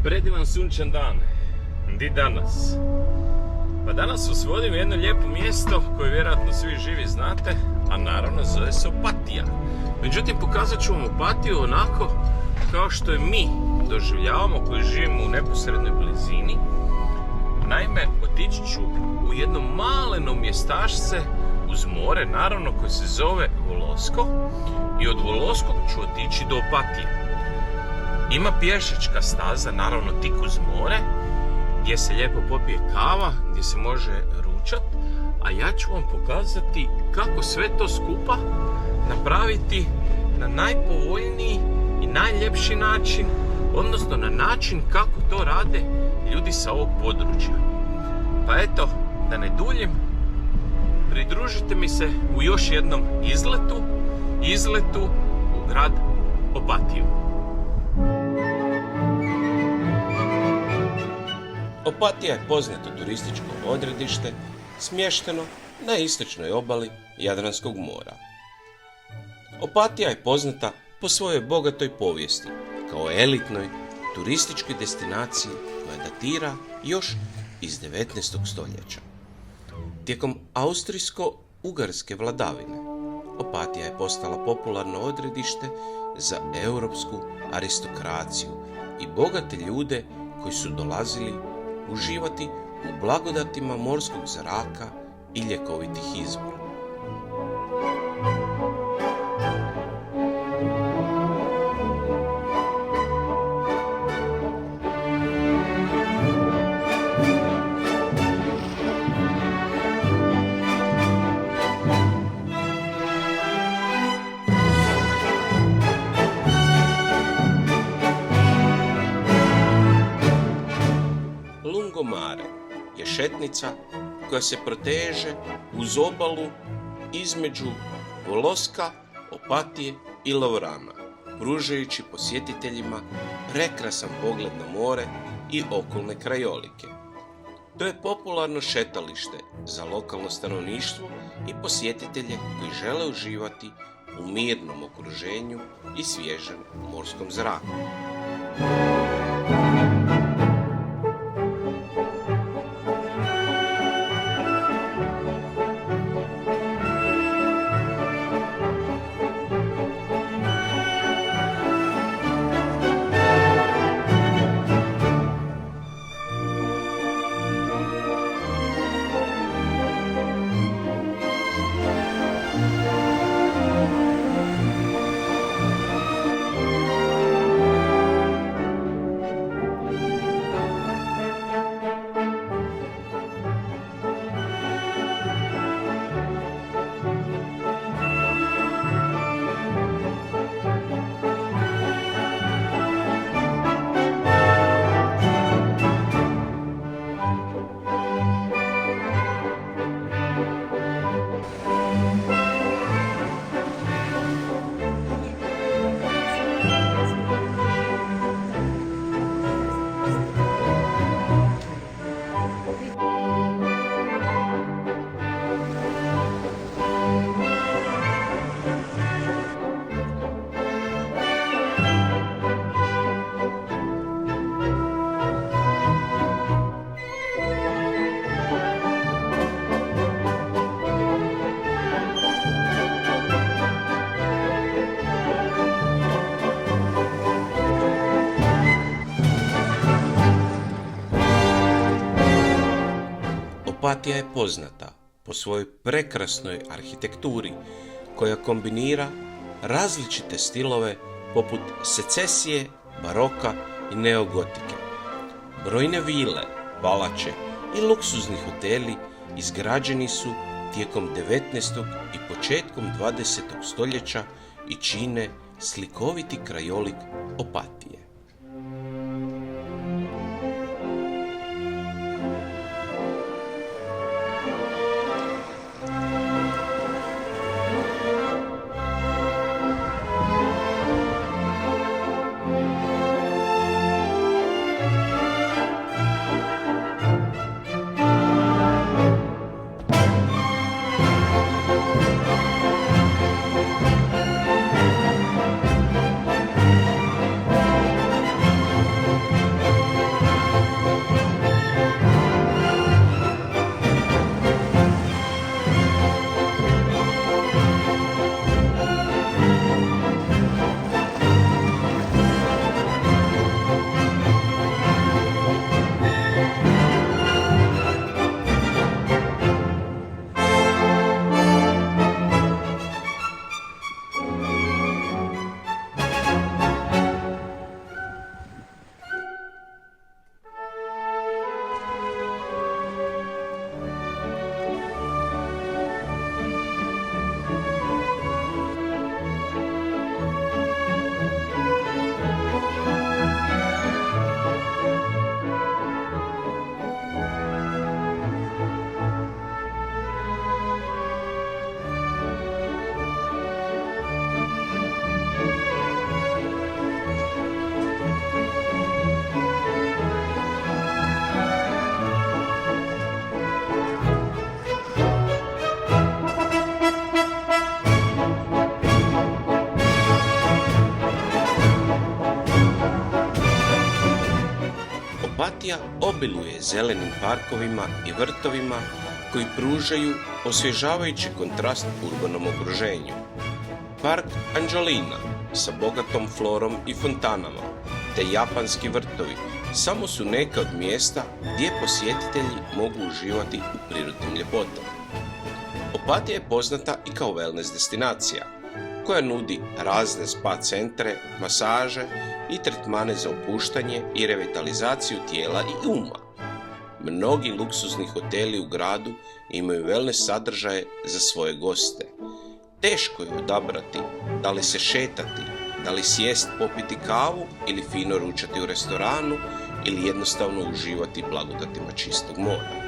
Predivan sunčan dan. Di danas? Pa danas vas vodim u jedno lijepo mjesto koje vjerojatno svi živi znate, a naravno zove se Opatija. Međutim, pokazat ću vam Opatiju onako kao što je mi doživljavamo koji živimo u neposrednoj blizini. Naime, otići ću u jedno maleno mjestašce uz more, naravno koje se zove Volosko, i od Voloskog ću otići do Opatije. Ima pješačka staza, naravno tik uz more, gdje se lijepo popije kava, gdje se može ručat, a ja ću vam pokazati kako sve to skupa napraviti na najpovoljniji i najljepši način, odnosno na način kako to rade ljudi sa ovog područja. Pa eto, da ne duljim, pridružite mi se u još jednom izletu u grad Opatiju. Opatija je poznato turističko odredište smješteno na istočnoj obali Jadranskog mora. Opatija je poznata po svojoj bogatoj povijesti kao elitnoj turističkoj destinaciji koja datira još iz 19. stoljeća. Tijekom austrijsko-ugarske vladavine Opatija je postala popularno odredište za europsku aristokraciju i bogate ljude koji su dolazili uživati u blagodatima morskog zraka i ljekovitih izvora. Lungomare je šetnica koja se proteže uz obalu između Voloska, Opatije i Lovrana, pružajući posjetiteljima prekrasan pogled na more i okolne krajolike. To je popularno šetalište za lokalno stanovništvo i posjetitelje koji žele uživati u mirnom okruženju i svježem morskom zraku. Opatija je poznata po svojoj prekrasnoj arhitekturi koja kombinira različite stilove poput secesije, baroka i neogotike. Brojne vile, palače i luksuzni hoteli izgrađeni su tijekom 19. i početkom 20. stoljeća i čine slikoviti krajolik Opatije. Opatija obiluje zelenim parkovima i vrtovima koji pružaju osvježavajući kontrast urbanom okruženju. Park Anđelina sa bogatom florom i fontanama, te japanski vrtovi samo su neka od mjesta gdje posjetitelji mogu uživati u prirodnim ljepotama. Opatija je poznata i kao wellness destinacija, koja nudi razne spa centre, masaže i tretmane za opuštanje i revitalizaciju tijela i uma. Mnogi luksuzni hoteli u gradu imaju wellness sadržaje za svoje goste. Teško je odabrati da li se šetati, da li sjest popiti kavu ili fino ručati u restoranu ili jednostavno uživati blagodatima čistog mora.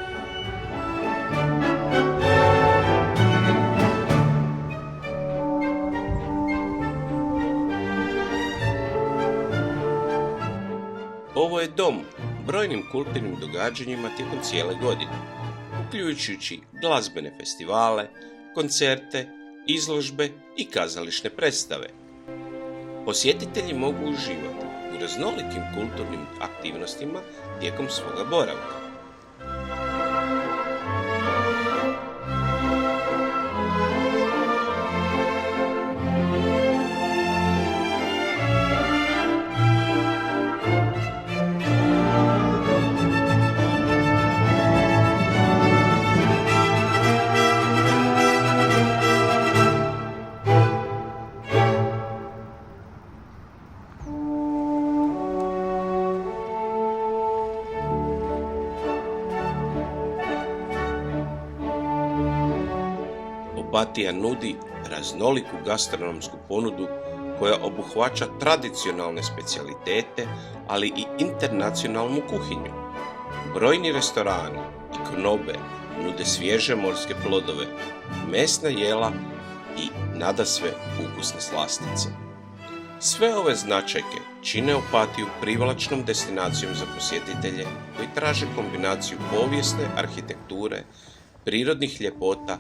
Ovo je dom brojnim kulturnim događanjima tijekom cijele godine, uključujući glazbene festivale, koncerte, izložbe i kazališne predstave. Posjetitelji mogu uživati u raznolikim kulturnim aktivnostima tijekom svoga boravka. Opatija nudi raznoliku gastronomsku ponudu koja obuhvaća tradicionalne specijalitete, ali i internacionalnu kuhinju. Brojni restorani i knobe nude svježe morske plodove, mesna jela i nadasve ukusne slastice. Sve ove značajke čine Opatiju privlačnom destinacijom za posjetitelje koji traže kombinaciju povijesne arhitekture, prirodnih ljepota,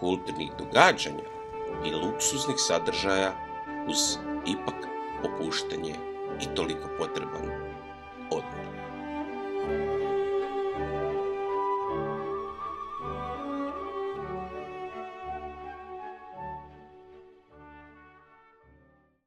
kulturnih događanja i luksuznih sadržaja uz ipak opuštanje i toliko potreban odmor.